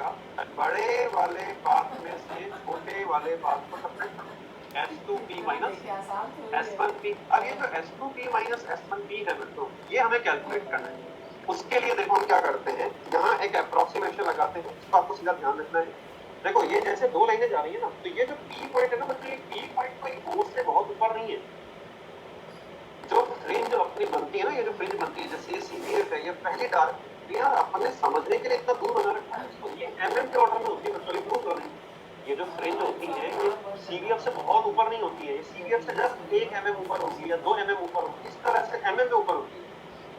जाएगा बड़े वाले पाथ में से छोटे वाले पाथ को सबट्रैक्ट करो, S2P माइनस S1P। अब ये जो S2P माइनस S1P है बच्चों, ये हमें कैलकुलेट करना है। उसके लिए देखो हम क्या करते हैं, यहाँ एक अप्रोक्सीमेशन लगाते हैं, इसको आपको सीधा ध्यान रखना है। देखो ये जैसे दो लाइनें जा रही है ना, तो ये जो P पॉइंट है ना बच्चों, ये P पॉइंट कोई O से बहुत ऊपर नहीं है। जो फ्रिंज अपनी बनती है ना, ये जो फ्रिंज बनती है जैसे CPF है, ये पहली डार्क यार अपने समझने के लिए इतना दूर बना रखा है इसको, ये MM के ऑर्डर में होती है बच्चों, प्रूव कर रही है। ये जो फ्रिंज होती है ये CVF से बहुत ऊपर नहीं होती है, ये CVF से जस्ट 1 mm ऊपर होती है या 2 mm ऊपर होती है, इस तरह से MM में ऊपर होती है।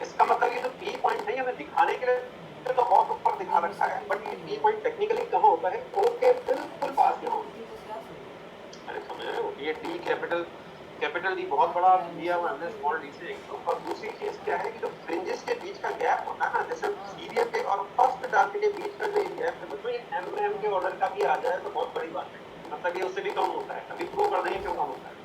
इसका मतलब ये जो P पॉइंट है, ये हमें दिखाने के लिए तो बहुत ऊपर दिखा रखा है, बट ये P पॉइंट टेक्निकली कहाँ होता है, O के बिल्कुल पास यहाँ होता है। अरे समझ रहे हो, ये D कैपिटल डी बहुत बड़ा दिया हुआ हमने स्मॉल डी से। और दूसरी चीज क्या है कि जो फ्रिंजेस के बीच का गैप होता है ना, जैसे सीरियल के और फर्स्ट डार्क के बीच का जो गैप है, मतलब ये MM के ऑर्डर का भी आ जाए तो बहुत बड़ी बात है, मतलब ये उससे भी कम होता है। अभी प्रूव कर देंगे क्यों कम होता है।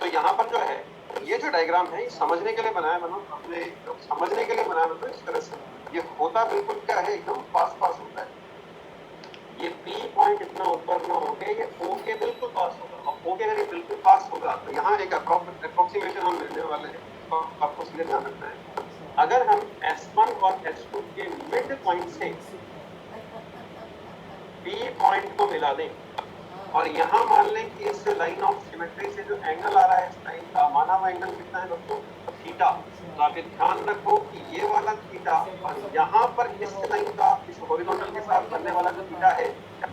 तो यहाँ पर जो है ये जो डायग्राम है, ये समझने के लिए बनाया मतलब अपने समझने के लिए बनाया, मतलब इस तरह से ये होता बिल्कुल क्या है, एकदम पास पास होता है। ये P पॉइंट इतना ऊपर ना होके ये O के बिल्कुल पास होगा, और O के अगर ये बिल्कुल पास होगा तो यहाँ एक अप्रोक्सीमेशन हम लेने वाले हैं, तो आपको सीधे ध्यान रखना है। अगर हम S1 और S2 के मिड पॉइंट से P पॉइंट को मिला दें, और यहाँ मान लें कि इस लाइन ऑफ सिमेट्री से जो एंगल आ रहा है इस लाइन का, माना हुआ एंगल कितना है दोस्तों, थीटा। तो आप ध्यान रखो कि ये वाला थीटा और यहाँ पर इस लाइन का इस हॉरिजॉन्टल के साथ बनने वाला जो थीटा है,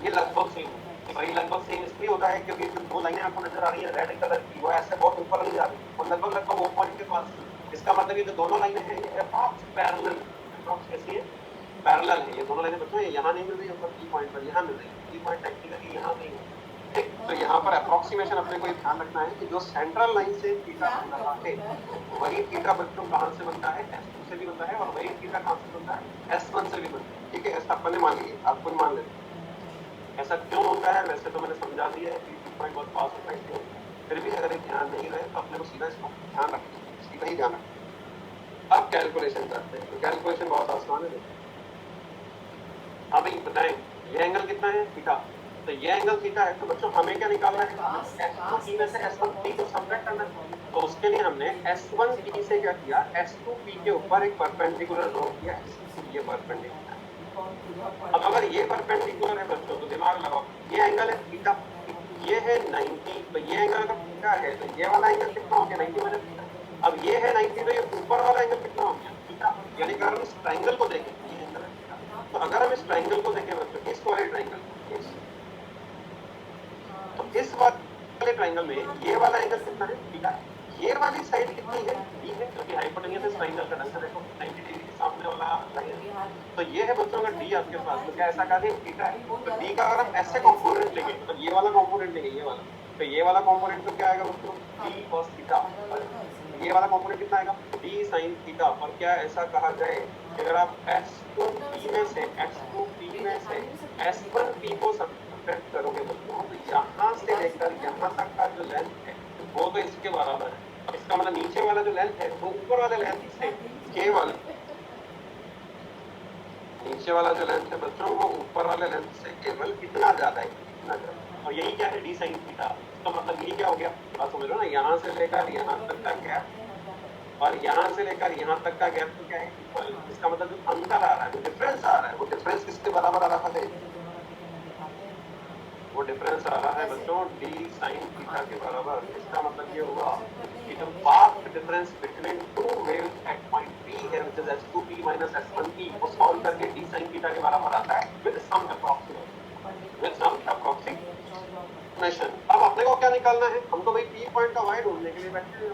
ये लगभग सेम है। भाई लगभग सेम इसलिए होता है क्योंकि जो दो लाइनें आपको नजर आ रही है रेड कलर की, वो ऐसे बहुत ऊपर नहीं जा रही, और लगभग वो पॉइंट के पास। इसका मतलब ये जो दोनों लाइनें हैं ये अप्रॉक्स पैरेलल, अप्रॉक्स कैसी है, पैरेलल है। ये दोनों लाइनें बच्चों यहाँ नहीं मिल रही ऊपर P पॉइंट पर, यहाँ मिल रही है। P पॉइंट टेक्निकली यहाँ नहीं है। तो यहाँ पर अप्रोक्सीमेशन अपने को ये ध्यान रखना है कि जो सेंट्रल लाइन से थीटा बन रहा है, वही थीटा बच्चों कहाँ से बनता है, S2 से भी बनता है, और वही थीटा कहाँ से बनता है, S1 से भी बनता है। ठीक है, ऐसा अपने मान लीजिए, आप खुद मान लेते। ऐसा क्यों होता है, वैसे तो मैंने समझा दिया है कि पॉइंट बहुत पास होता है क्यों, फिर भी अगर ध्यान नहीं रहे तो अपने को सीधा इसको ध्यान रखना, सीधा ही ध्यान रखना। अब कैलकुलेशन करते हैं, तो कैलकुलेशन बहुत आसान है। अभी बताएं ये एंगल कितना है, थीटा। तो ये एंगल थीटा है, तो बच्चों हमें क्या निकालना है, S2P में से S1P को सबट्रैक्ट करना है। तो उसके लिए हमने S1P से क्या किया, S2P के ऊपर एक परपेंडिकुलर ड्रॉ किया, ये परपेंडिकुलर। अब अगर ये परपेंडिकुलर है बच्चों तो दिमाग लगाओ, ये एंगल है थीटा, ये है 90, तो ये एंगल अगर थीटा है तो ये वाला एंगल कितना हो गया, 90 माइनस थीटा। अब ये है 90, तो ये ऊपर वाला एंगल कितना हो गया, थीटा। यानी कि अगर हम इस ट्रायंगल को देखें, ये एंगल है थीटा, तो अगर हम इस ट्रायंगल को देखें बच्चों, इस वाले ट्रायंगल, तो इस वाले ट्रायंगल में ये वाला एंगल कितना है, थीटा। ये वाली साइड कितनी है, डी है, क्योंकि हाइपोटेन्यूज इस ट्रायंगल का ढंग से देखो 90 डिग्री के सामने वाला लाइन। तो ये है बच्चों अगर डी आपके पास, तो क्या ऐसा कहा जाए थीटा है। तो डी का अगर हम ऐसे कंपोनेंट लेंगे, मतलब ये वाला कंपोनेंट लेंगे, ये वाला, तो ये वाला कंपोनेंट तो क्या आएगा बच्चों, डी cos थीटा। ये वाला कंपोनेंट कितना आएगा, डी sin थीटा। और क्या ऐसा कहा जाए कि अगर आप S2P में से S1P को सब्ट्रैक्ट करोगे बच्चों, तो यहाँ से लेकर यहाँ तक का जो लेंथ है वो तो इसके बराबर है। इसका मतलब नीचे वाला जो लेंथ है वो ऊपर वाले लेंथ से केवल, नीचे वाला जो लेंथ है बच्चों वो ऊपर वाले लेंथ से केवल कितना ज्यादा है, कितना ज्यादा। और यही क्या है, डी sin थीटा। इसका मतलब ये क्या हो गया, बात समझ लो ना, यहाँ से लेकर यहाँ तक का गैप और यहाँ से लेकर यहाँ तक का गैप तो क्या है, इसका मतलब जो अंतर आ रहा है, जो डिफरेंस आ रहा है, वो डिफरेंस किसके बराबर आ रहा है, वो डिफरेंस आ रहा है बच्चों डी sin थीटा के बराबर। इसका मतलब ये होगा कि जो path difference between two waves at point P है, which is S2P minus S1P, वो सॉल्व करके डी sin थीटा के बराबर आता है विद सम अप्रोक्सीमेशन। अब अपने को क्या निकालना है, हम तो भाई P पॉइंट का y ढूंढने के लिए बैठे हैं।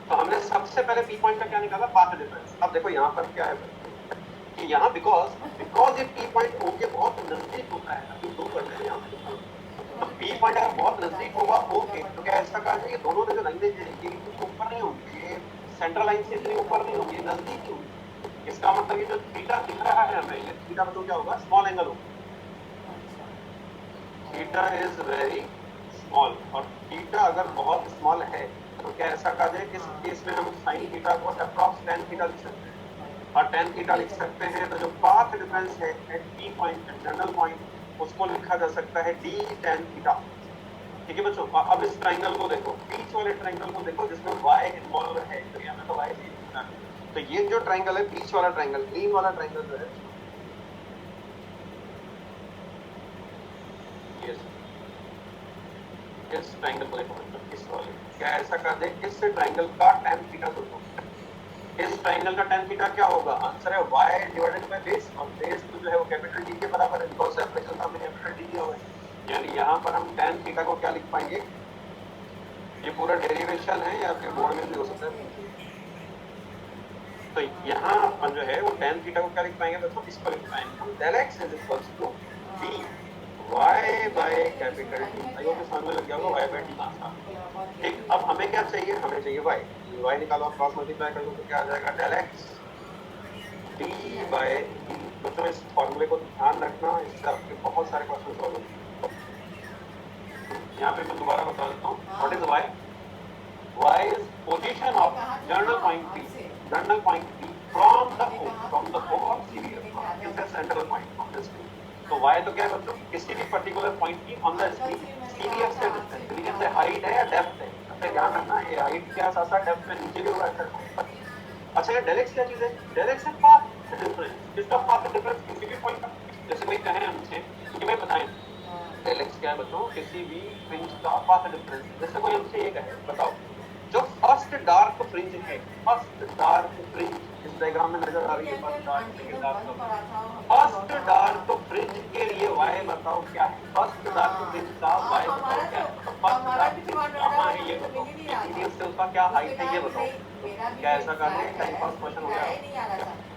तो हमने सबसे पहले P पॉइंट का क्या निकाला, पाथ डिफरेंस। अब देखो यहाँ पर क्या है कि यहाँ बिकॉज ये P पॉइंट O के बहुत नजदीक होता है, अभी दो करते हैं यहाँ पे। तो P पॉइंट अगर बहुत नजदीक होगा O के, तो क्या ऐसा कहा जाए, दोनों जो लाइनें हैं ये ऊपर नहीं होंगी, ये सेंट्रल लाइन से इतनी ऊपर नहीं होंगी, नजदीक ही होंगी। इसका मतलब ये जो थीटा दिख रहा है हमें, ये थीटा मतलब क्या होगा, स्मॉल एंगल होगा, थीटा इज वेरी स्मॉल। और थीटा अगर बहुत स्मॉल है तो क्या ऐसा कहा जाए कि इस केस में हम sin थीटा को अप्रॉक्स tan थीटा लिख सकते हैं। और tan थीटा लिख सकते हैं। तो जो पाथ डिफरेंस है at P point, internal point, उसको लिखा जा सकता है d tan थीटा। ठीक है बच्चों, अब इस ट्राइंगल को देखो, बीच वाले ट्राइंगल को देखो जिसमें y इन्वॉल्व है, तो यहाँ तो y नहीं। तो ये जो ट्राइंगल है, बीच वाला ट्राइंगल, ग्रीन वाला ट्राइंगल जो है, इस ट्राइंगल को देखो, इस वाले, क्या ऐसा कर दे इस ट्राइंगल का tan थीटा सोचो। इस ट्राइंगल का tan थीटा क्या होगा? आंसर है y डिवाइडेड बाय बेस, और बेस तो जो है वो कैपिटल D के बराबर है, बिकॉज़ सेपरेशन हमने कैपिटल D दिया हुआ है। यानी यहाँ पर हम tan थीटा को क्या लिख पाएंगे? ये पूरा डेरिवेशन है या फिर बोर्ड में भी हो सकता है। तो यहाँ अपन जो है वो tan थीटा को क्या लिख पाएंगे बच्चों? इसको लिख पाएंगे हम del x is equals to d y by capital D। आइए तो समझ में लग गया होगा y बाय d का आंसर। ठीक, अब हमें क्या चाहिए? हमें चाहिए y। y निकालो, क्रॉस मल्टीप्लाई कर लो तो क्या आ जाएगा? del x d by d। बच्चों इस फॉर्मूले को ध्यान रखना, इससे आपके बहुत सारे क्वेश्चन सॉल्व होंगे। यहाँ पे मैं दोबारा बता देता हूँ, what is y? y is position of journal point P, journal point P from the O of CBF, is the central point of the screen। तो y तो क्या है बच्चों? किसी भी पर्टिकुलर पॉइंट की ऑन द स्क्रीन CBF से distance, meaning से हाइट है या डेप्थ है। अच्छा ध्यान रखना, ये हाइट के साथ साथ डेप्थ में नीचे भी होगा। अच्छा ये del x क्या चीज है? del x है पाथ डिफरेंस। किसका पाथ डिफरेंस? किसी भी पॉइंट का। जैसे कोई कहे हमसे कि भाई बताएं del x क्या है बच्चों? किसी भी फ्रिंज का पाथ डिफरेंस। जैसे कोई हमसे ये कहे बताओ जो फर्स्ट डार्क फ्रिंज है, फर्स्ट डार्क फ्रिंज इस डायग्राम में नजर आ रही है, फर्स्ट डार्क फ्रिंज के लिए y बताओ क्या है? फर्स्ट डार्क फ्रिंज का y बताओ क्या है? फर्स्ट डार्क हमारी ये बताओ मीडियम से उसका क्या हाइट है ये बताओ। क्या ऐसा करना है? टाइम पास क्वेश्चन हो गया।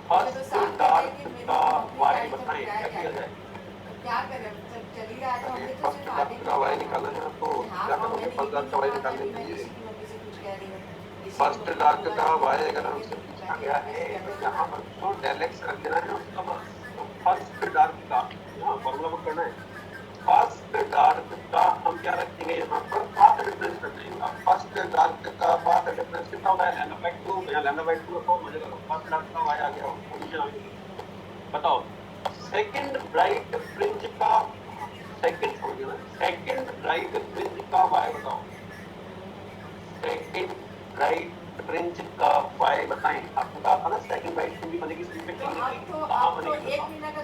फर्स्ट डार्क का y बताएं, क्या किया जाए? क्या करें? चलिए आज हमने तो सिर्फ आधे का y निकालना है आपको। क्या करोगे? फर्स्ट डार्क का y निकालने के लिए फर्स्ट डार्क का y अगर हमसे पूछा गया है तो यहाँ पर तो del x रख देना है उसका बस। तो फर्स्ट डार्क का यहाँ फॉर्मूला बुक करना है। फर्स्ट डार्क का हम क्या रखेंगे? यहाँ पर पाथ डिफरेंस रखेंगे। फर्स्ट डार्क का पाथ डिफरेंस कितना होता है? Lambda by 2। यहाँ लैम्डा बाय 2 रखो, मजे करो। फर्स्ट डार्क का y आ गया, पोजीशन आ गई। बताओ सेकंड ब्राइट फ्रिंज का, सेकंड ब्राइट फ्रिंज का y बताओ। सेकंड ब्राइट फ्रिंज का y बताएं। आपको कहा था ना सेकंड ब्राइट फ्रिंज बनेगी कहाँ बनेगी?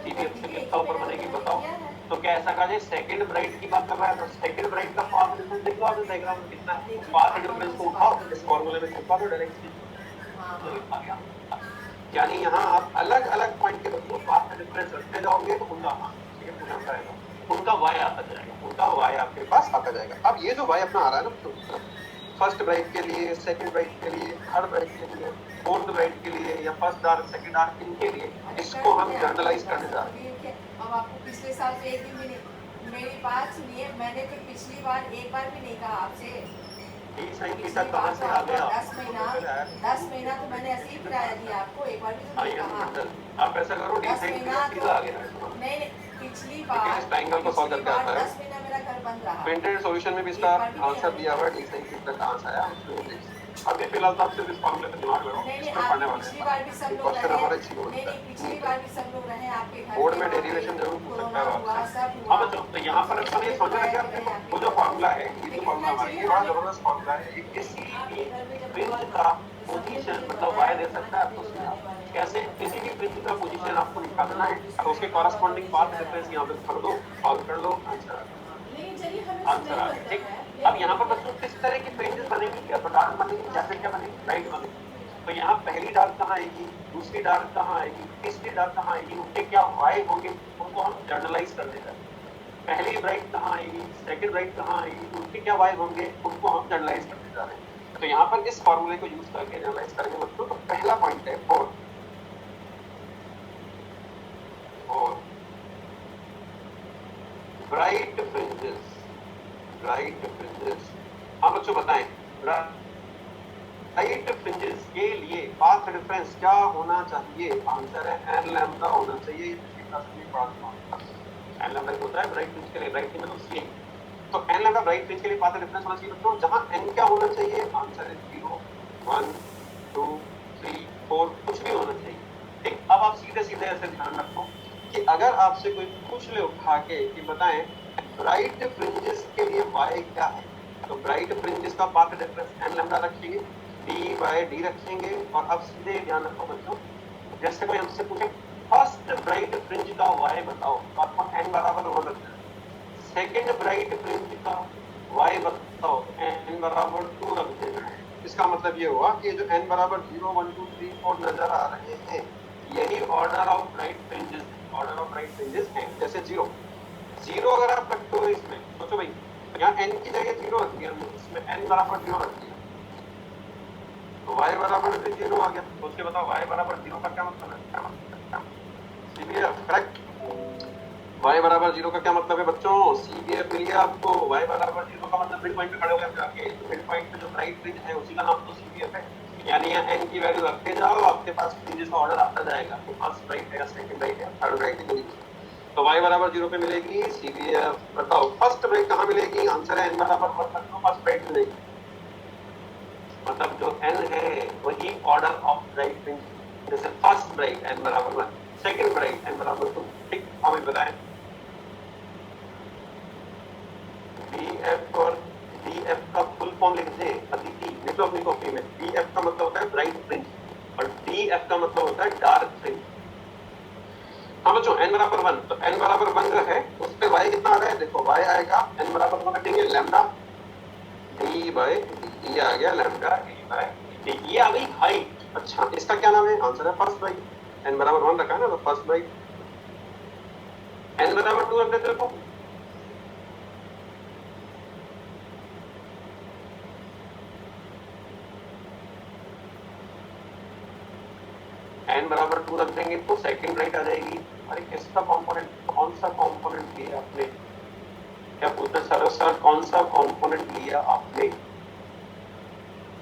CBF से कितना ऊपर बनेगी बताओ। तो क्या ऐसा कहा जाए? सेकंड ब्राइट की बात कर रहा है तो सेकंड ब्राइट का पाथ डिफरेंस देख लो आप इस डायग्राम में कितना है। पाथ डिफरेंस को उठाओ, इस फार्मूले में छिपा दो डायरेक्टली, तो लिखा गया। यानी यहाँ आप अलग अलग पॉइंट के बच्चों पाथ डिफरेंस रखते जाओगे तो उनका उनका y आता जाएगा, उनका y आपके पास आता जाएगा। अब ये जो y अपना आ रहा है ना फर्स्ट ब्राइट के लिए, सेकंड ब्राइट के लिए, थर्ड ब्राइट के लिए, फोर्थ ब्राइट के लिए या फर्स्ट डार्क सेकंड डार्क इनके लिए, इसको हम जनरलाइज करने जा रहे हैं। अब आपको पिछले साल से एक दिन भी मेरी बात सुनिए, मैंने तो पिछली बार एक बार भी नहीं कहा आपसे। कहाँ से आ गया? 10 महीना तो मैंने ऐसे ही किराया दिया आपको, एक बार भी तो नहीं कहा। आप ऐसा करो, 10 महीना तो आ गया। नहीं, पिछली बार इस ट्रायंगल को सॉल्व करके आता है। 10 महीना मेरा घर बंद रहा। प्रिंटेड सॉल्यूशन में भी इसका आंसर दिया हुआ है, डी सही कितना आंसर आया। अभी फिलहाल तो आप सिर्फ इस फॉर्मूले पे दिमाग लगाओ। नहीं, आप पिछली बार भी सब लोग रहे। नहीं, पिछली बार भी सब लोग रहे आपके घर। बोर्ड में डेरिवेशन जरूर पूछ सकता है आपसे। हाँ बच्चों, तो यहाँ पर अच्छा ये समझना है कि वो जो फॉर्मूला है, ये जो फॉर्मूला हमारा ये बड़ा जबरदस्त फॉर्मूला है। ये किसी भी फ्रिंज का पोजीशन मतलब y दे सकता है आपको। कैसे? किसी भी फ्रिंज का पोजीशन आपको निकालना है तो उसके कॉरेस्पॉन्डिंग पाथ डिफरेंस यहाँ पे कर दो, सॉल्व कर लो, आंसर आ गया। ठीक, अब यहाँ पर बच्चों किस तरह की फ्रिंजेस बनेगी? या तो डार्क बनेगी या फिर क्या बनेगी? ब्राइट बनेगी। तो यहाँ पहली डार्क कहाँ आएगी, दूसरी डार्क कहाँ आएगी, तीसरी डार्क कहाँ आएगी, उनके क्या वाई होंगे, उनको हम जनरलाइज कर देते हैं। पहली ब्राइट कहाँ आएगी, सेकंड ब्राइट कहाँ आएगी, उनके क्या वाई होंगे, उनको हम जनरलाइज करते जा रहे हैं। तो यहाँ पर इस फॉर्मूले को यूज करके जनरलाइज करेंगे बच्चों। तो पहला पॉइंट है 4 ब्राइट फ्रिंजेस। ब्राइट फ्रिंजेस, आप बच्चों बताएं ब्राइट फ्रिंजेस के लिए पाथ डिफरेंस क्या होना चाहिए? आंसर है n लैम्डा होना चाहिए। n लैम्डा होता है ब्राइट फ्रिंज के लिए, ब्राइट की मतलब सी। तो n लैम्डा ब्राइट फ्रिंज के लिए पाथ डिफरेंस होना चाहिए बच्चों। जहां n क्या होना चाहिए? आंसर है 0 1 2 3 4, कुछ भी होना चाहिए। ठीक, अब आप सीधे सीधे ऐसे ध्यान रखो कि अगर आपसे कोई पूछ ले उठा के कि बताएं ब्राइट फ्रिंजेस के लिए y क्या है, तो ब्राइट फ्रिंजेस का पाथ डिफरेंस n लैम्डा रखेंगे, d बाय d रखेंगे, और अब सीधे ध्यान रखो बच्चों, जैसे कोई हमसे पूछे फर्स्ट ब्राइट फ्रिंज का y बताओ, तो आपको n बराबर 1 रखना है। सेकंड ब्राइट फ्रिंज का y बताओ, n बराबर 2 रख देना है। इसका मतलब ये हुआ कि जो n बराबर 0 1 2 3 4 नजर आ रहे हैं, यही ऑर्डर ऑफ ब्राइट फ्रिंजेस है, ऑर्डर ऑफ ब्राइट फ्रिंजेस हैं। जैसे 0 0 अगर आप रखते हो इसमें, सोचो भाई यहाँ n की जगह 0 रख दिया, इसमें n बराबर 0 रख दिया, तो y बराबर 0 आ गया। तो उसके बताओ y बराबर 0 का क्या मतलब है? CBF correct. y बराबर 0 का क्या मतलब है बच्चों? CBF मिल गया आपको। y बराबर 0 का मतलब मिड पॉइंट पे खड़े हो गए जाके, मिड पॉइंट पे जो राइट फ्रिंज है उसी का नाम तो CBF है। यानी यहाँ n की वैल्यू रखते जाओ, आपके पास फ्रिंजेस का ऑर्डर आता जाएगा, तो फर्स्ट राइट है, सेकंड राइट है, थर्ड राइट है। तो y बराबर 0 पे मिलेगी CBF। बताओ फर्स्ट राइट कहाँ मिलेगी? आंसर है n बराबर 1 रख दो, फर्स्ट राइट मिलेगी। मतलब जो n है वही ऑर्डर ऑफ राइट फ्रिंज, जैसे फर्स्ट राइट n बराबर 1, सेकंड राइट n बराबर 2। ठीक, हमें बताएं BF और DF का फुल फॉर्म लिख दे अदिति, लिख लो अपनी कॉपी में। BF का मतलब होता है ब्राइट फ्रिंज और DF का मतलब होता है डार्क फ्रिंज। हाँ बच्चों, n बराबर 1, तो n बराबर 1 जो है उस पे y कितना आ रहा है? देखो y आएगा n बराबर 1 रखेंगे लैम्डा d बाय d, ये आ गया लैम्डा d बाय d, ये आ गई हाइट। अच्छा, इसका क्या नाम है? आंसर है फर्स्ट राइट। n बराबर 1 रखा है ना, तो फर्स्ट राइट। n बराबर 2 रख देते हो, n बराबर 2 रख देंगे तो सेकंड राइट आ जाएगी। अरे किसका कंपोनेंट, कौन सा कंपोनेंट लिया आपने? क्या पूछते सर, कौन सा कंपोनेंट लिया आपने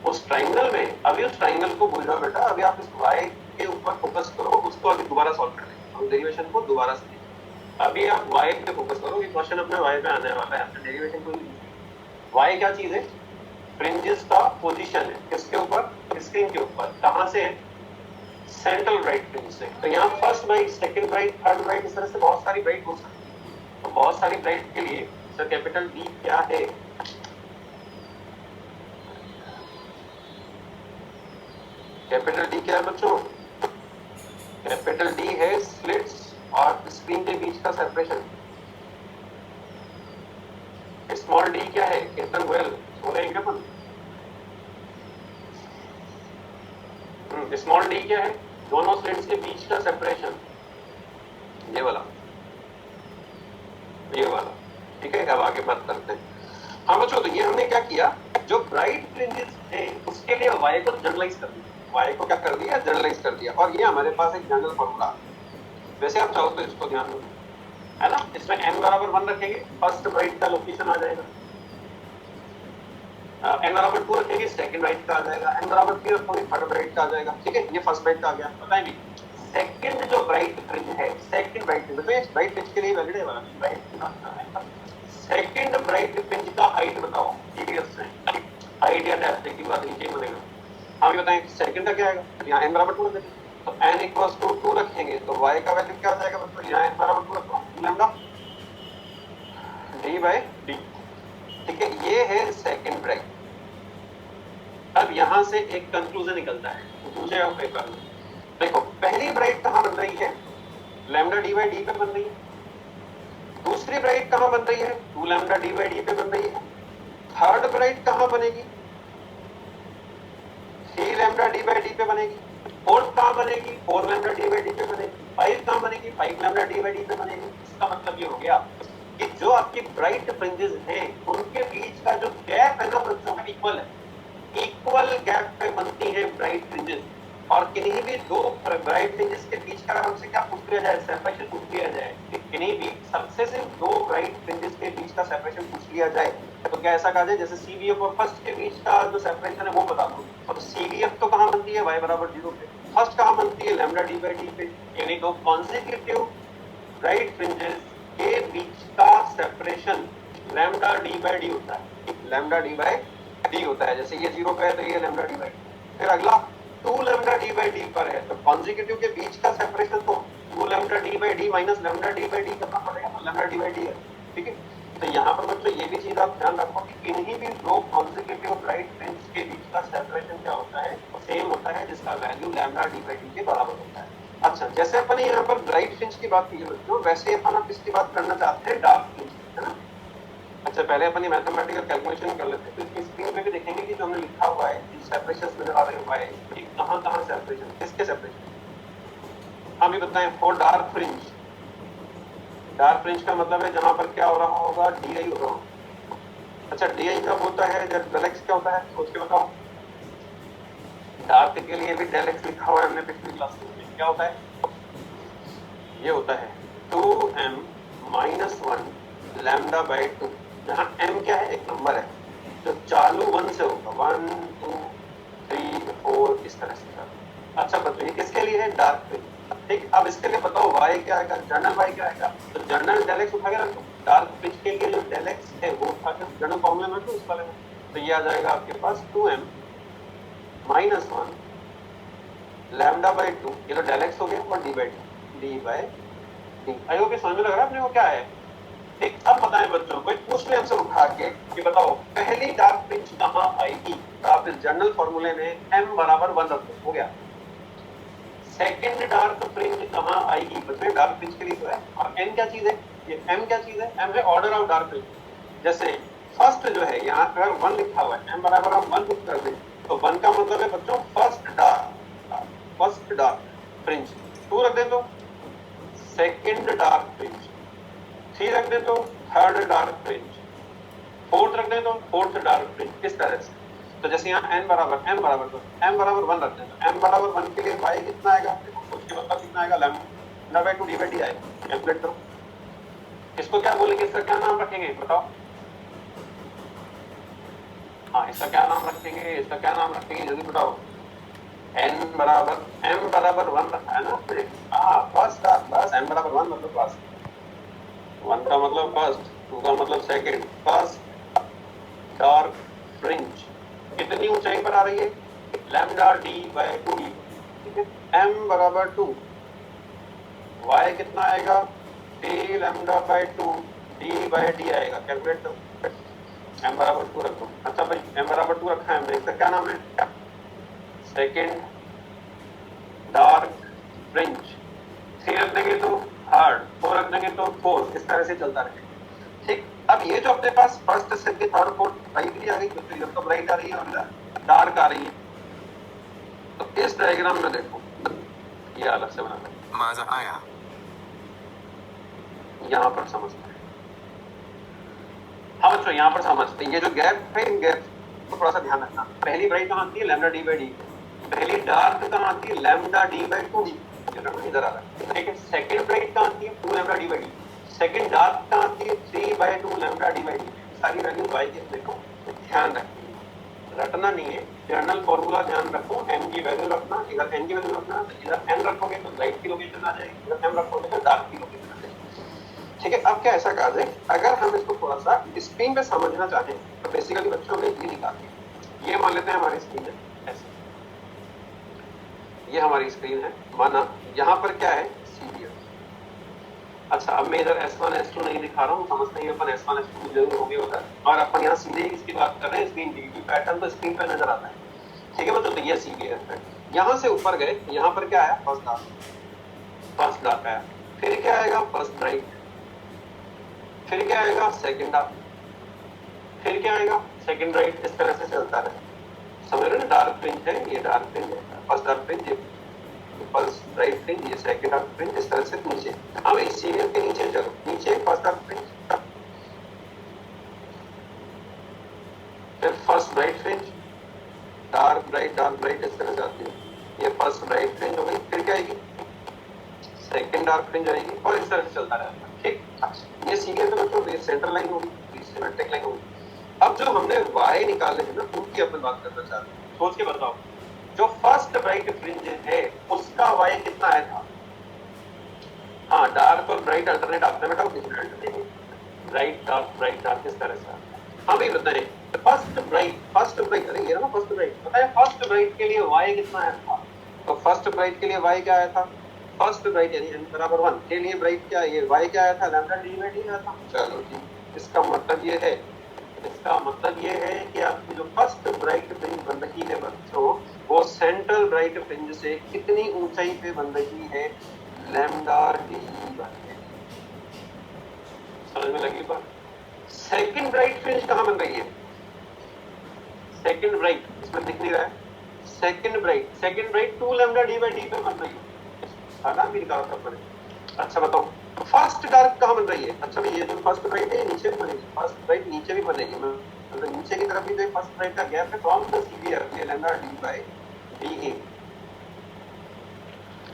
उस ट्रायंगल में? अभी उस ट्रायंगल को भूल जाओ बेटा, अभी आप इस y के ऊपर फोकस करो, उसको अभी दोबारा सॉल्व कर लेंगे हम, डेरिवेशन को दोबारा से। अभी आप y पे फोकस करो, ये क्वेश्चन अपने y पे आने वाला है, अपने डेरिवेशन को। y क्या चीज है? फ्रिंजेस का पोजीशन है, किसके ऊपर? स्क्रीन के ऊपर। कहां से है? सेंट्रल राइट फ्रिंज से। तो यहाँ first bright, second bright, third bright, इस तरह से बहुत सारी ब्राइट हो सकती है। तो बहुत सारी ब्राइट के लिए सर कैपिटल D क्या है? कैपिटल D क्या है बच्चों? कैपिटल D है स्लिट्स और स्क्रीन के बीच का सेपरेशन। स्मॉल d क्या है? केतन गोयल सो रहे हैं क्या अपन? स्मॉल d क्या है? दोनों स्लिट्स के बीच का सेपरेशन, ये वाला, ये वाला। ठीक है, अब आगे बात करते हैं। हाँ बच्चों, तो ये हमने क्या किया, जो ब्राइट फ्रिंजेस है उसके लिए y को जनरलाइज कर दिया, y को क्या कर दिया? जनरलाइज कर दिया। और ये हमारे पास एक जनरल फॉर्मूला, वैसे आप चाहो तो इसको ध्यान दो, है ना। इसमें n बराबर 1 रखेंगे, फर्स्ट ब्राइट का लोकेशन आ जाएगा। n बराबर 2 रखेंगे, सेकंड ब्राइट का आ जाएगा। n बराबर 3 रखोगे, थर्ड ब्राइट का आ जाएगा। ठीक है, ये फर्स्ट ब्राइट का आ गया। पता है नहीं, सेकंड जो ब्राइट फ्रिंज है, सेकंड ब्राइट फ्रिंज, तो ब्राइट फ्रिंज के लिए वैलिड है वाला ब्राइट। सेकंड ब्राइट फ्रिंज का हाइट बताओ सीरियस में, हाइट या डेप्थ की बात नीचे बनेगा। हम ये बताएं सेकंड का क्या आएगा? यहाँ n बराबर 2 रखेंगे, तो n इक्वल्स टू 2 रखेंगे, तो y का वैल्यू क्या आ जाएगा बच्चों? यहाँ n बराबर 2 रखो, लैम्डा d बाय d। ठीक है, ये है सेकंड ब्राइट। अब यहां से एक कंक्लूजन निकलता है, पूछे आप पेपर में। देखो पहली ब्राइट कहां बन रही है? लैम्डा d बाय d पे बन रही है। दूसरी ब्राइट कहां बन रही है? 2 लैम्डा d बाय d पे बन रही है। थर्ड ब्राइट कहां बनेगी? 3 लैम्डा d बाय d पे बनेगी। फोर्थ कहां बनेगी? 4 लैम्डा d बाय d पे बनेगी। 5 कहां बनेगी? 5 लैम्डा d बाय d पे बनेगी। इसका मतलब ये हो गया कि जो आपकी ब्राइट फ्रिंजेस हैं उनके बीच का जो गैप है ना बच्चों, इक्वल है। इक्वल गैप पे बनती है ब्राइट फ्रिंजेस। और किन्हीं भी दो ब्राइट फ्रिंजेस के बीच का हमसे क्या पूछ लिया जाए? सेपरेशन पूछ लिया जाए। किन्हीं भी सक्सेसिव दो ब्राइट फ्रिंजेस के बीच का सेपरेशन पूछ लिया जाए, तो क्या ऐसा कहा जाए जैसे CBF और फर्स्ट के बीच का जो सेपरेशन है वो बता दो। और CBF तो कहां बनती है? y बराबर 0 पे। फर्स्ट कहां बनती है? लैम्डा d बाय d पे। यानी दो कॉन्सेक्यूटिव ब्राइट फ्रिंजेस के बीच का separation lambda d by d होता है। लैम्डा d बाय d होता है, जैसे ये 0 पे है तो ये लैम्डा d बाय d। फिर अगला 2 लैम्डा डी बाई डी पर है, तो कॉन्जिक्यूटिव के बीच का सेपरेशन तो 2 lambda D by D minus lambda D by D करना पड़ेगा, तो लैम्डा डी बाई डी है, ठीक है। तो यहाँ पर बच्चों ये भी चीज आप ध्यान रखो कि किन्हीं भी दो कॉन्जिक्यूटिव ब्राइट फ्रिंज के बीच का सेपरेशन क्या होता है, सेम होता है, जिसका value lambda D by D के बराबर होता है। अच्छा, जैसे अपन यहाँ पर ब्राइट फ्रिंज की बात की है बच्चों, वैसे अपन आप किसकी बात करना चाहते हैं, डार्क फ्रिंज, है ना। अच्छा, पहले अपन ये मैथमेटिकल कैलकुलेशन कर लेते हैं, तो इसकी स्क्रीन पे भी देखेंगे कि जो हमने लिखा हुआ है, सेपरेशन नजर आ रहे हुआ है, कहाँ सेपरेशन, किसके सेपरेशन, हम ये बताएं। For dark fringe, dark fringe का मतलब है जहां पर क्या हो रहा होगा, डी आई हो रहा होगा। अच्छा, डी आई कब होता है, जब डेल एक्स क्या होता है, सोच के बताओ। डार्क के लिए भी डेल एक्स लिखा हुआ है हमने पिछली क्लास में, क्या होता है, ये होता है 2m माइनस 1 लैम्डा बाई 2, जहाँ m क्या है, एक नंबर है, तो चालू 1 से होगा, 1 2 3 4 इस तरह से। अच्छा बच्चों, ये किसके लिए है, डार्क फ्रिंज, ठीक। अब इसके लिए बताओ y क्या आएगा, जर्नल y क्या आएगा, तो जर्नल डेल एक्स उठा के रखो, डार्क फ्रिंज के लिए जो डेल एक्स है वो उठा के जर्नल फॉर्मूले में रखो इस वाले में, तो ये आ जाएगा आपके पास 2m माइनस 1 लैम्डा बाई 2, ये तो डेल एक्स हो गया, और D by D. I hope समझ में लग रहा है अपने को क्या है, ठीक। अब बताएं बच्चों, कोई पूछ ले हमसे उठा के कि बताओ पहली डार्क फ्रिंज कहाँ आएगी, तो आप इस जर्नल फॉर्मूले में m बराबर 1 रख दो, हो गया। सेकंड डार्क फ्रिंज कहाँ आएगी, बच्चों डार्क फ्रिंज के लिए तो है, और m क्या चीज है, ये m क्या चीज है, m है ऑर्डर ऑफ डार्क फ्रिंज। जैसे फर्स्ट जो है, यहाँ अगर 1 लिखा हुआ है, m बराबर हम 1 पुट कर दें, तो 1 का मतलब है बच्चों फर्स्ट डार्क फ्रिंज, 2 रख दें तो सेकंड डार्क फ्रिंज, 3 रख दें तो थर्ड डार्क फ्रिंज, 4th रख दें तो फोर्थ डार्क फ्रिंज, इस तरह से। तो जैसे यहाँ n बराबर m बराबर 1 रखते हैं, तो m बराबर 1 के लिए y कितना आएगा, उसके मतलब कितना आएगा, lambda by 2 D by D आएगा, कैलकुलेट करो। इसको क्या बोलेंगे, इसका क्या नाम रखेंगे बताओ, हाँ इसका क्या नाम रखेंगे, जल्दी बताओ। m बराबर 1 रखा है ना, हाँ फर्स्ट बस, m बराबर 1 मतलब फर्स्ट, 1 का मतलब फर्स्ट, 2 का मतलब सेकंड, फर्स्ट डार्क फ्रिंज कितनी ऊंचाई पर आ रही है, लैम्डा डी बाई 2 डी, ठीक है। m बराबर 2, y कितना आएगा, d lambda by 2 d by D आएगा, कैलकुलेट करो। m बराबर 2 रखो। अच्छा भाई, m बराबर 2 रखा है हमने, इसका क्या नाम है, सेकंड डार्क फ्रिंज, 3 रख देंगे तो थर्ड, 4 रख देंगे तो फोर्थ, इस तरह से चलता रहेगा, ठीक। अब ये जो अपने पास first second third fourth bright भी आ गई, तो इधर तो ब्राइट आ रही है और डार्क आ रही है, तो इस डायग्राम में देखो, ये अलग से बना है, मजा आया, यहाँ पर समझते हैं। हाँ बच्चों, यहाँ पर समझते हैं, ये जो गैप है, इन गैप को थोड़ा सा ध्यान रखना। पहली ब्राइट कहाँ आती है, लैम्डा डी बाई डी, पहली डार्क कहाँ आती है, लैम्डा डी बाई 2 डी, इधर आ रहा है, ठीक है। सेकंड ब्राइट कहाँ आती है, 2 lambda D by D, second dark कहाँ आती है, 3 by 2 lambda D by D, सारी वैल्यू y के देखो, ध्यान रखिए, रटना नहीं है, जर्नल फॉर्मूला ध्यान रखो, m की वैल्यू रखना, इधर n की वैल्यू रखना, इधर n रखोगे तो लाइट की लोकेशन आ जाएगी, इधर m रखोगे तो डार्क की लोकेशन आ जाएगी, ठीक है। अब क्या ऐसा कहा जाए, अगर हम इसको थोड़ा सा स्क्रीन पे समझना चाहें, तो बेसिकली बच्चों ने ये लिखा है, ये मान लेते हैं हमारी स्क्रीन है, ऐसे ये हमारी स्क्रीन है, माना यहाँ पर क्या है, सीरियल। अच्छा, अब मैं इधर S1 S2 नहीं दिखा रहा हूँ, समझते हैं अपन S1 S2 जरूर होंगे उधर, और अपन यहाँ सीधे इसकी बात कर रहे हैं, स्क्रीन की पैटर्न तो स्क्रीन पर नजर आता है, ठीक है मतलब, तो ये सीरियल है। यहाँ से ऊपर गए, यहाँ पर क्या आया, फर्स्ट डार्क आया, फिर क्या आएगा, फर्स्ट ब्राइट, फिर क्या आएगा, सेकंड डार्क, फिर क्या आएगा, सेकंड ब्राइट, इस तरह से चलता रहे, समझ रहे ना। डार्क फ्रिंज है, ये डार्क फ्रिंज है, फर्स्ट डार्क फ्रिंज, ये फर्स्ट ब्राइट फ्रिंज, ये सेकंड डार्क फ्रिंज, इस तरह से नीचे। अब इस सीरियल के नीचे चलो, नीचे फर्स्ट डार्क फ्रिंज, फिर first bright fringe, dark bright इस तरह से आती है, ये फर्स्ट ब्राइट फ्रिंज हो गई, फिर क्या आएगी, सेकंड डार्क फ्रिंज आएगी, और इस तरह से चलता रहेगा, ठीक। ये सीरियल में बच्चों ये सेंटर लाइन होगी, सिमेट्रिक लाइन होगी। अब जो हमने y निकाले हैं ना, उनकी अपन बात करना चाहते हैं, सोच के बताओ, जो फर्स्ट ब्राइट फ्रिंज है उसका y कितना आया था, हाँ डार्क और ब्राइट अल्टरनेट आपने बेटा ब्राइट डार्क इस तरह से। हाँ भाई बताएं, फर्स्ट ब्राइट, अरे ये ना फर्स्ट ब्राइट, बताए फर्स्ट ब्राइट के लिए y कितना आया था, फर्स्ट ब्राइट के लिए y क्या आया था, फर्स्ट ब्राइट यानी n बराबर 1 के लिए ब्राइट क्या ये y क्या आया था, लैम्डा d बाई डी आया था। चलो जी, इसका मतलब ये है कि आपकी जो फर्स्ट ब्राइट फ्रिंज बन रही है बच्चों, वो सेंट्रल ब्राइट फ्रिंज से कितनी ऊंचाई पे बन रही है, लैम्डा d बाई डी। समझ में लगी बात? सेकंड ब्राइट फ्रिंज कहाँ बन रही है, सेकंड ब्राइट इसमें दिख नहीं रहा है, second bright 2 lambda D by D पे बन रही है, खाना भी निकाला था मैंने। अच्छा बताओ फर्स्ट डार्क कहाँ बन रही है, अच्छा भाई ये जो फर्स्ट ब्राइट है नीचे भी बनेगी, फर्स्ट ब्राइट नीचे भी बनेगी, मतलब नीचे की तरफ भी जो फर्स्ट ब्राइट का गैप है फ्रॉम द सीवियर ये लैम्डा डी बाई डी।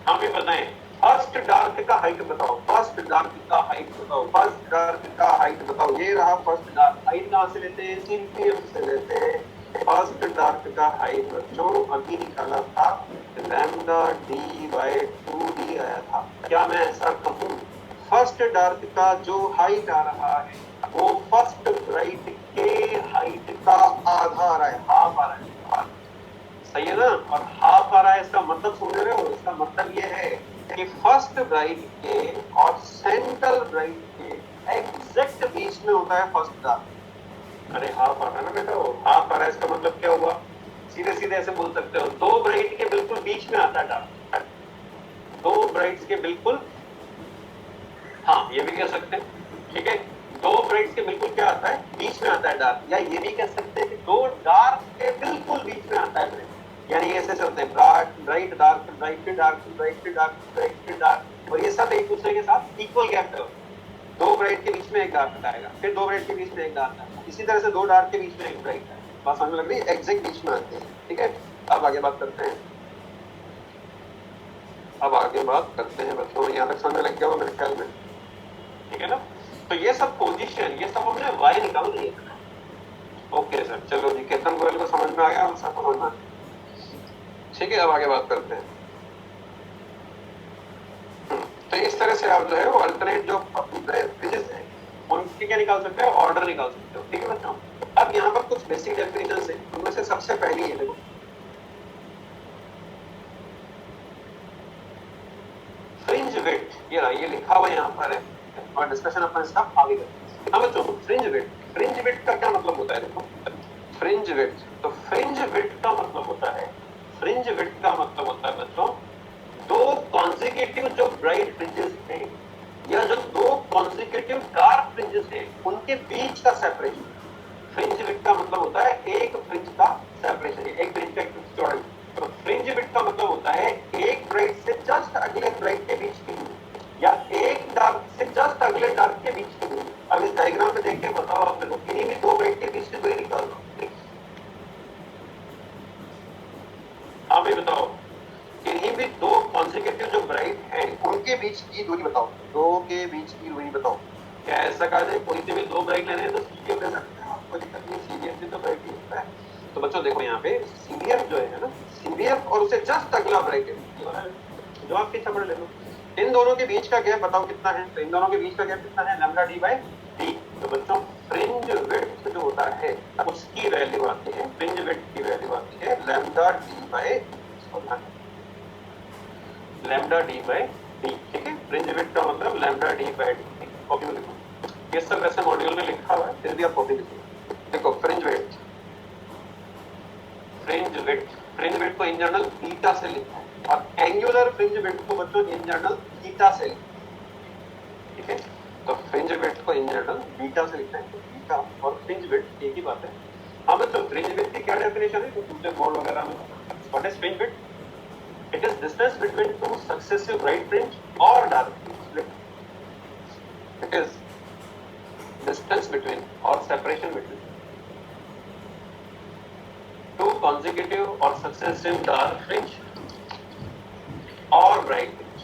हमें बताएं फर्स्ट डार्क का हाइट बताओ, फर्स्ट डार्क का हाइट बताओ, फर्स्ट डार्क का हाइट बताओ। ये रहा फर्स्ट डार्क, हाइट कहाँ से लेते हैं, सीपीएम से लेते हैं। फर्स्ट डार्क का हाइट बच्चों अभी निकाला था, लैम्डा डी बाई 2d आया था। क्या मैं ऐसा कहूँ फर्स्ट डार्क का जो हाइट आ रहा है वो फर्स्ट ब्राइट के हाइट का आधा आ रहा है, हाफ आ रहा है, सही है ना? और हाफ आ रहा है इसका मतलब समझ रहे हो, इसका मतलब ये है कि फर्स्ट ब्राइट के और सेंट्रल ब्राइट के एग्जैक्ट बीच में होता है फर्स्ट डार्क। अरे हाफ आ रहा है ना बेटा, वो हाफ आ रहा है इसका मतलब क्या हुआ, सीधे सीधे ऐसे बोल सकते हो दो ब्राइट के बिल्कुल बीच में आता है डार्क, दो ब्राइट्स के बिल्कुल, हाँ ये भी कह सकते हैं, ठीक है, दो ब्राइट्स के बिल्कुल क्या आता है, बीच में आता है डार्क, या ये भी कह सकते हैं कि दो डार्क के बिल्कुल बीच में आता है ब्राइट, यानी ऐसे चलते हैं bright dark bright dark bright dark bright dark, और ये सब एक दूसरे के साथ इक्वल गैप है, दो ब्राइट के बीच में एक डार्क आएगा, फिर दो ब्राइट के बीच में एक डार्क आएगा, इसी तरह से दो डार्क के बीच में एक ब्राइट आएगा। बात समझ में लग रही है, एग्जैक्ट बीच में आते हैं, ठीक है। अब आगे बात करते हैं, बच्चों यहाँ तक समझ लग गया होगा मेरे ख्याल में, ठीक है ना? तो ये सब पोजीशन, ये सब हमने वाई निकाल दिए। ओके सर, चलो जी, केतन गोयल को समझ में आ गया, सब समझना, ठीक है। अब आगे बात करते हैं। तो इस तरह से आप जो है वो अल्टरनेट जो फ्रिजेस है उनके क्या निकाल सकते हो, ऑर्डर निकाल सकते हो, ठीक है बच्चों। अब यहाँ पर कुछ बेसिक डेफिनेशंस है, उनमें से सबसे पहली है देखो फ्रिंज विड्थ, ये लिखा हुआ यहाँ पर है, और डिस्कशन अपन इसका आगे करते हैं। हाँ बच्चों, फ्रिंज विड्थ का क्या मतलब होता है, देखो फ्रिंज विड्थ, तो फ्रिंज विड्थ का मतलब होता है, फ्रिंज विड्थ का मतलब होता है बच्चों दो कॉन्सेक्यूटिव जो ब्राइट फ्रिंजेस हैं या जो दो कॉन्सेक्यूटिव डार्क फ्रिंजेस हैं उनके बीच का सेपरेशन। फ्रिंज विड्थ का मतलब होता है एक फ्रिंज का सेपरेशन, एक फ्रिंज का चौड़ाई। तो फ्रिंज विड्थ का मतलब होता है एक ब्राइट से जस्ट अगले ब्राइट के बीच की दूरी, या एक डार्क से जस्ट अगले डार्क के बीच की दूरी। अब इस डायग्राम में देख के बताओ आप लोग, किन्हीं भी दो ब्राइट के बीच की दूरी निकाल दो। हाँ भाई बताओ, किन्हीं भी दो कॉन्सेक्यूटिव जो ब्राइट हैं उनके बीच की दूरी बताओ, दो के बीच की दूरी बताओ। क्या ऐसा कहा जाए कोई से भी दो ब्राइट लेने हैं तो सीरियल ले सकते हैं, आपको दिक्कत नहीं, सीरियल से तो ब्राइट ही होता है। तो बच्चों देखो यहाँ पे सीरियल जो है ना, सीरियल और उसे जस्ट अगला ब्राइट है, जो आपकी इच्छा पड़े ले लो। इन दोनों के बीच का गैप बताओ कितना है, तो इन दोनों के बीच का गैप कितना है, लैम्डा डी बाई डी। तो बच्चों फ्रिंज विड्थ जो होता है उसकी वैल्यू आती है, फ्रिंज विड्थ की वैल्यू आती है lambda D by lambda D by D, ठीक है। फ्रिंज विड्थ का मतलब lambda D by D. Copy में लिखो, ये सब वैसे मॉड्यूल में लिखा हुआ है, फिर भी आप कॉपी लिखो। देखो फ्रिंज विड्थ को इन जनरल थीटा से लिखा है, और एंगुलर फ्रिंज विड्थ को बच्चों इन जनरल थीटा से लिखा है, ठीक है। तो फ्रिंज विड्थ को इन जनरल बीटा से लिखते हैं, तो बीटा और फ्रिंज विड्थ एक ही बात है। हाँ बच्चों, फ्रिंज विड्थ की क्या डेफिनेशन है, तो दूसरे बोर्ड वगैरह में what is fringe width? It is distance between two successive bright fringe or dark fringe. It is distance between or separation between two consecutive or successive dark fringe or bright fringe.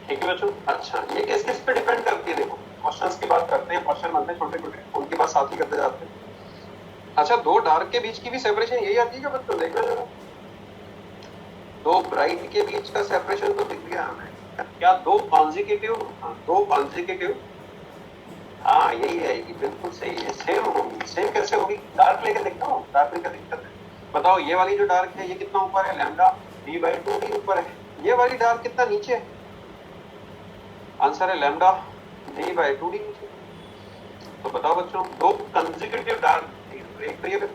ठीक है बच्चों। अच्छा, ये किस किस पे depend करती है, देखो क्वेश्चंस की बात करते हैं, क्वेश्चन बनते हैं छोटे छोटे, उनके पास साथ ही करते जाते हैं। अच्छा, दो डार्क के बीच की भी सेपरेशन यही आती है क्या बच्चों? देखना जरा, दो ब्राइट के बीच का सेपरेशन तो दिख गया हमें, क्या दो कॉन्सेक्यूटिव, हाँ यही आएगी, बिल्कुल सही है, सेम होगी, सेम कैसे होगी? डार्क लेके देखता हूँ, डार्क लेके दिक्कत है। बताओ ये वाली जो डार्क है ये कितना ऊपर है? लैम्डा d/2 भी ऊपर है। ये वाली डार्क कितना नीचे है? आंसर है लैम्डा d/2 डी नीचे। तो बताओ बच्चों, दो कंसेक्यूटिव डार्क, एक तो ये ले लो,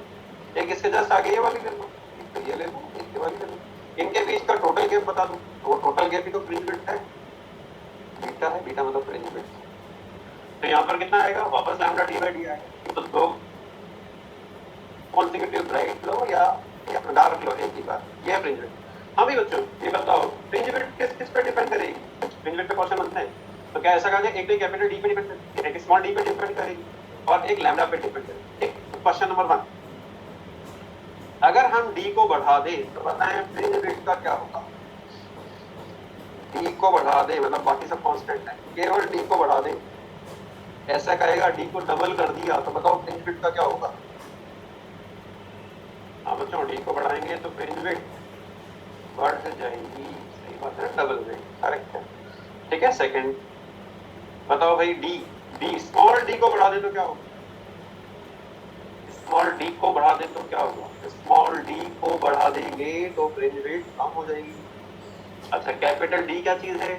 एक इसके जस्ट आगे ये वाली ले लो, एक तो ये ले लो, एक ये वाली ले लो। इनके बीच का टोटल गैप बता दो। तो टोटल गैप ही तो फ्रिंज विड्थ है, बीटा है, बीटा मतलब फ्रिंज विड्थ। तो यहाँ पर कितना आएगा? वापस लैम्डा d/d आएगा। तो दो कॉन्सेक्यूटिव ब्राइट लो या डार्क लो, एक ही बात। ये है फ्रिंज विड्थ। हाँ भी बच्चों, ये बताओ फ्रिंज विड्थ किस पे डिपेंड करेगी? फ्रिंज विड्थ पे क्वेश्चन बनते हैं तो क्या ऐसा कहा जाए, एक तो कैपिटल डी पे डिपेंड करेगी, एक स्मॉल डी पे डिपेंड करेगी और एक लैम्डा पे डिपेंड करेगी। ठीक, क्वेश्चन नंबर 1, अगर हम डी को बढ़ा दें तो बताएं फ्रिंज विड्थ का क्या होगा? डी को बढ़ा दें मतलब बाकी सब कांस्टेंट है, केवल डी को बढ़ा दें, ऐसा कहेगा डी को डबल कर दिया तो बताओ फ्रिंज विड्थ का क्या होगा? हाँ बच्चों, डी को बढ़ाएंगे तो फ्रिंज विड्थ बढ़ जाएगी, सही बात है, डबल में करेक्ट है। ठीक है, सेकंड बताओ भाई डी स्मॉल डी को बढ़ा दे तो क्या होगा? स्मॉल डी को बढ़ा दे तो क्या होगा? स्मॉल डी को बढ़ा देंगे तो फ्रिंज विड्थ कम हो जाएगी। अच्छा, कैपिटल डी क्या चीज है?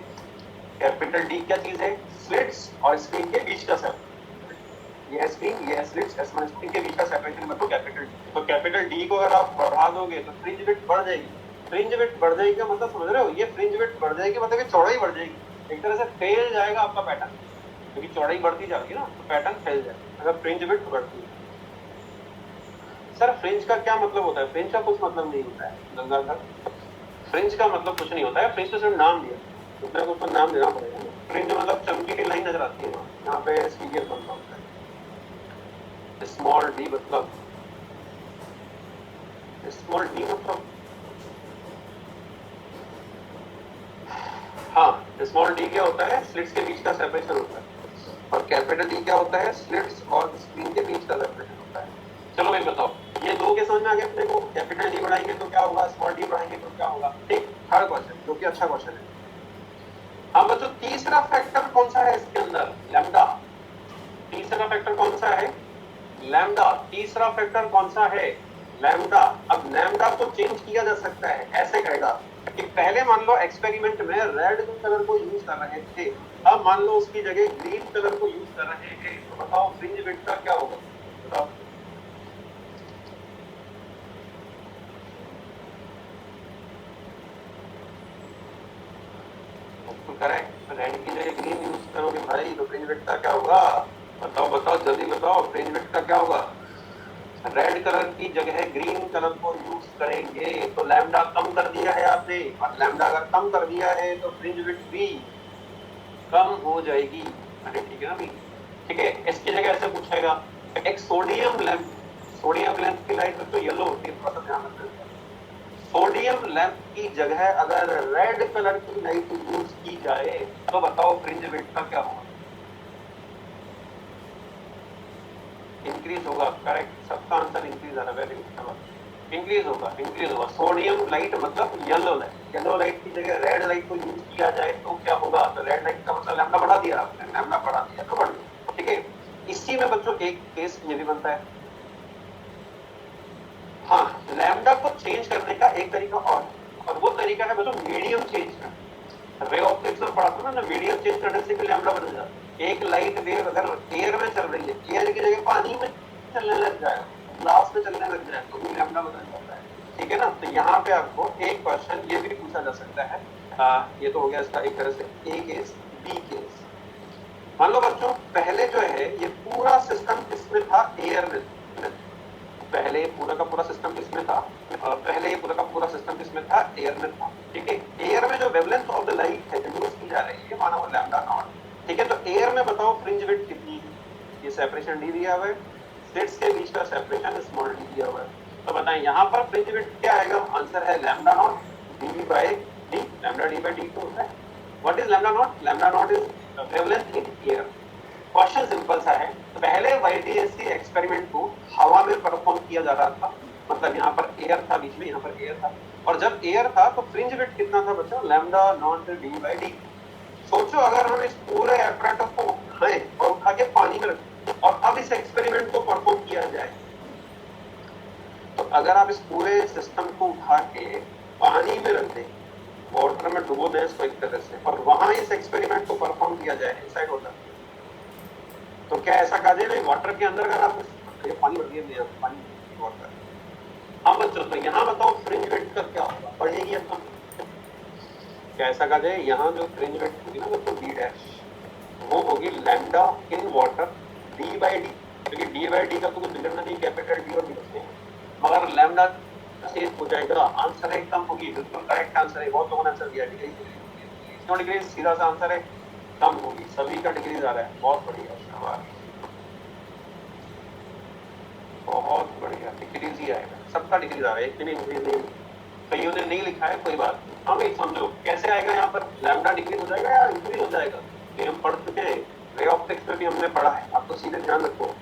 कैपिटल डी क्या चीज है? स्लिट्स और स्क्रीन के बीच का सेपरेशन। ये स्क्रीन, ये स्लिट्स, S1 स्क्रीन के बीच का सेपरेशन मतलब कैपिटल डी। तो कैपिटल डी को अगर आप बढ़ा दोगे तो फ्रिंज विड्थ बढ़ जाएगी। फ्रिंज विड्थ बढ़ जाएगी का मतलब समझ रहे हो? ये फ्रिंज विड्थ बढ़ जाएगी मतलब ये चौड़ाई बढ़ जाएगी। एक तरह से फैल जाएगा आपका पैटर्न, क्योंकि चौड़ाई बढ़ती जाएगी ना, तो पैटर्न फैल जाएगा अगर फ्रिंज विड्थ बढ़ती है। सर फ्रिंज का क्या मतलब होता है? फ्रिंज का कुछ मतलब नहीं होता है गंगाधर, फ्रिंज का मतलब कुछ नहीं होता है। फ्रिंज तो सिर्फ नाम दिया, उसमें कुछ तो नाम देना पड़ेगा। फ्रिंज मतलब चमकीली लाइन नजर आती है यहाँ पे, सीरियल बनता होता है। स्मॉल डी मतलब, स्मॉल डी मतलब, हाँ स्मॉल डी क्या होता है? स्लिट्स के बीच का सेपरेशन होता है। और कैपिटल डी क्या होता है? स्लिट्स और स्क्रीन के बीच का सेपरेशन होता है। चलो भाई बताओ, ये दो के समझ में आ गया अपने को? कैपिटल डी बढ़ाएंगे तो क्या होगा, स्मॉल डी बढ़ाएंगे तो क्या होगा? ठीक, थर्ड क्वेश्चन जो कि अच्छा क्वेश्चन है। अब बच्चों तीसरा फैक्टर कौन सा है इसके अंदर? लैम्डा। तीसरा फैक्टर कौन सा है? लैम्डा। तीसरा फैक्टर कौन सा है? लैम्डा। अब लैम्डा को चेंज किया जा सकता है, ऐसे कहेगा कि पहले मान लो एक्सपेरिमेंट में रेड कलर को यूज कर रहे थे, अब मान लो उसकी जगह ग्रीन कलर को यूज कर रहे हैं, तो बताओ फ्रिंज विड्थ का क्या होगा? बताओ। करेक्ट, रेड की जगह ग्रीन यूज करोगे भाई तो फ्रिंज विड्थ का क्या होगा? बताओ बताओ जल्दी बताओ, फ्रिंज विड्थ का क्या होगा? रेड कलर की जगह ग्रीन कलर को यूज करेंगे तो लैम्डा कम कर दिया है आपने, और लैम्डा अगर कम कर दिया है तो फ्रिंज विड्थ भी कम हो जाएगी। अरे ठीक है ना भाई, ठीक है। इसकी जगह ऐसे पूछेगा एक सोडियम लैंप, सोडियम लैंप की लाइट तो येलो होती है, थोड़ा सा ध्यान रखना। सोडियम लैंप की जगह अगर रेड कलर की लाइट यूज की जाए तो बताओ फ्रिंज विड्थ का क्या होगा? इंक्रीज होगा, करेक्ट, सबका आंसर इंक्रीज आ रहा है, वेरी गुड, इंक्रीज होगा, इंक्रीज होगा। सोडियम लाइट मतलब येलो लाइट, येलो लाइट की जगह रेड लाइट को यूज किया जाए तो क्या होगा? तो रेड लाइट का मतलब लैम्डा बढ़ा दिया आपने, लैम्डा बढ़ा दिया तो बढ़ गया। ठीक है, इसी में बच्चों एक केस ये भी बनता है। हाँ, लैम्डा को चेंज करने का एक तरीका और वो तरीका है बच्चों मीडियम चेंज का। रे ऑप्टिक्स में पढ़ा था ना, मीडियम चेंज करने से भी लैम्डा बन जाता है। एक लाइट वेव अगर एयर में चल रही है, एयर की जगह पानी में चलने लग जाएगा, ग्लास में चलने लग जाएगा तो भी लैम्डा बदल जाता है। ठीक है ना, तो यहाँ पे आपको एक क्वेश्चन ये भी पूछा जा सकता है। ये तो हो गया इसका एक तरह से ए केस, बी केस। मान लो बच्चों पहले जो है ये पूरा सिस्टम किसमें था? एयर में। पहले पूरा का पूरा सिस्टम किसमें था? पहले ये पूरा का पूरा सिस्टम किसमें था? एयर में था। ठीक है, एयर में जो वेवलेंथ ऑफ द लाइट है जो यूज की जा रही है माना वो लैम्डा नॉट। ठीक है, तो एयर में बताओ फ्रिंज विड्थ कितनी है? ये सेपरेशन डी दिया हुआ है, स्लिट्स के बीच का सेपरेशन स्मॉल डी दिया हुआ है। तो बताएं यहाँ पर फ्रिंज विड्थ क्या आएगा? आंसर है lambda not D by D. Lambda D by D तो होता है। What is lambda nought? Lambda nought is wavelength in air. Question simple सा है। तो पहले YTSC एक्सपेरिमेंट को हवा में परफॉर्म किया जा रहा था, मतलब यहाँ पर एयर था बीच में, यहाँ पर एयर था, और जब एयर था तो फ्रिंज विड्थ कितना था बच्चों? Lambda not D by D. सोचो अगर हम इस पूरे एपरेटस को उठाएं और उठा के पानी में रखें और अब इस एक्सपेरिमेंट को परफॉर्म किया जाए तो अगर आप इस पूरे सिस्टम को उठा के पानी में रख दें, वाटर में डुबो दें इसको एक तरह से, और वहां इस एक्सपेरिमेंट को परफॉर्म किया जाए इनसाइड वाटर, तो क्या ऐसा कहा जाए वाटर के अंदर अगर आप पानी भर दिए पानी वाटर। हाँ बच्चों, तो यहाँ बताओ फ्रिंज वेट का क्या होगा, पढ़ेगी अपन क्या ऐसा कहा जाए, यहाँ जो फ्रिंज वेट होगी ना बच्चों डी डैश, वो होगी lambda in water D by D, क्योंकि डी बाई डी का तो कुछ बिगड़ना नहीं, कैपिटल डी और डी होते हैं, मगर लैम्डा चेंज हो जाएगा, आंसर है कम होगी, बिल्कुल करेक्ट आंसर है, बहुत लोगों ने आंसर दिया डिग्री, सीधा सा आंसर है कम होगी, सभी का डिग्री आ रहा है, बहुत बढ़िया, बहुत बढ़िया, डिग्रीज ही आएगा, सबका डिग्रीज आ रहा है, एक भी नहीं, कईयों ने नहीं लिखा है कोई बात, हम एक समझो कैसे आएगा, यहाँ पर लैम्डा डिग्री हो जाएगा या इंक्रीज हो जाएगा, ये हम पढ़ चुके हैं, रे ऑप्टिक्स में भी हमने पढ़ा है, आप तो सीधे ध्यान रखो,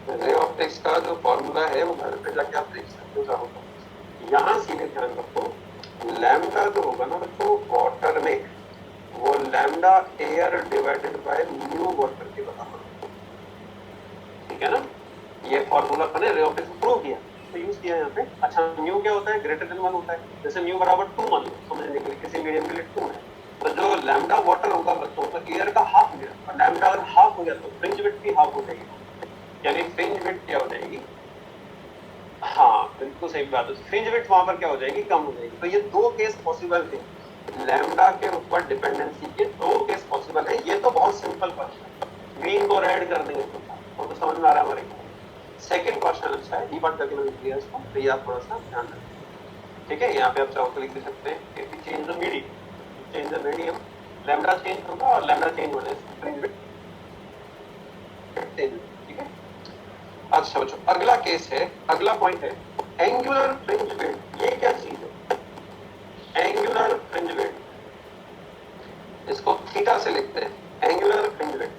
रे ऑप्टिक्स का जो फॉर्मूला है वो घर पे जाके आप देख सकते हो, यहाँ सीधे ध्यान रखो, लैम्डा जो होगा ना बच्चों वाटर में, वो lambda air divided by mu water के बराबर, ठीक है ना, ये फॉर्मूला अपने रे ऑप्टिक्स में प्रूव किया, तो यूज किया यहाँ पे। अच्छा म्यू क्या होता है, ग्रेटर देन 1 होता है, जैसे म्यू बराबर 2 मान लो समझने के लिए, किसी मीडियम के लिए 2 है, तो जो लैम्डा वाटर होगा बच्चों तो एयर का हाफ हो गया, और लैम्डा अगर हाफ हो गया तो फ्रिंज विड्थ भी हाफ हो जाएगी, यानी फ्रिंज विड्थ क्या हो जाएगी, हाँ बिल्कुल सही बात है, फ्रिंज विड्थ वहां पर क्या हो जाएगी, कम हो जाएगी। तो ये दो केस पॉसिबल थे, लैम्डा के ऊपर डिपेंडेंसी के दो केस पॉसिबल है, ये तो बहुत सिंपल क्वेश्चन है, ग्रीन को रेड कर देंगे तो समझ में आ रहा है हमारे। सेकंड क्वेश्चन अच्छा है, डीपार्ट करके मैंने लिया इसको, तो ये आप थोड़ा सा ध्यान रखें, ठीक है, यहाँ पे आप चाहो तो लिख दे सकते हैं if change the medium, change the medium, lambda change होगा और लैम्डा चेंज होने से फ्रिंज विड्थ चेंज, ठीक है। अच्छा बच्चों अगला केस है, अगला पॉइंट है एंगुलर फ्रिंज विड्थ, ये क्या चीज है, एंगुलर फ्रिंज विड्थ, इसको थीटा से लिखते हैं एंगुलर फ्रिंज विड्थ,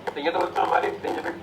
तो ये तो बच्चों हमारी फ्रिंज विड्थ